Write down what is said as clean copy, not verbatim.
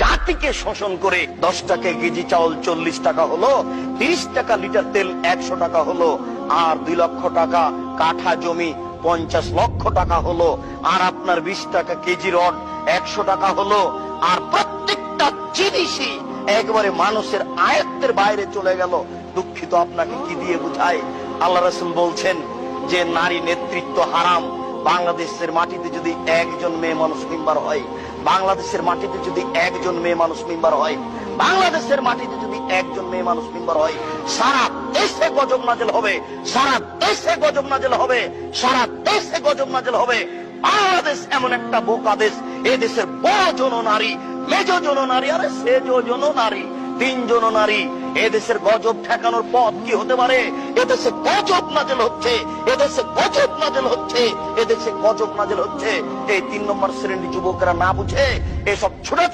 জাতিকে শোষণ করে 10 টাকায় কেজি চাউল 40 টাকা হলো, 30 টাকা লিটার তেল 100 টাকা হলো, আর 2 লক্ষ টাকা কাঠা জমি 50 লক্ষ টাকা হলো, আর আপনার 20 টাকা কেজি রড 100 টাকা হলো, আর প্রত্যেকটা জিনিসই একবারে মানুষের আয়ত্তের বাইরে চলে গেল। দুঃখিত, আপনাকে কি দিয়ে বুঝায়? আল্লাহ রাসূল বলছেন যে নারী নেতৃত্ব হারাম। বাংলাদেশের মাটিতে যদি একজন মেয়ে মানুষ মেম্বার হয়, বাংলাদেশের মাটিতে যদি একজন মেয়ে মানুষ মেম্বার হয়, বাংলাদেশের মাটিতে যদি একজন মেয়ে মানুষ মেম্বার হয়, সারা দেশে গজব নাজেল হবে, সারা দেশে গজব নাজেল হবে, সারা দেশে গজব নাজেল হবে। বাংলাদেশ এমন একটা বোকা দেশ, এ দেশের বড় জন নারী, মেজ জন নারী, আরে সেজ জন নারী, 3 জন নারী। এদেশের গজব ঠেকানোর পথ কি হতে পারে? এদেশে গজব নাজেল হচ্ছে, এদেশে গজব নাজেল হচ্ছে, এদেশে গজব নাজেল হচ্ছে। এই 3 নম্বর শ্রেণীর যুবকেরা না বুঝে এসব ছোট ছোট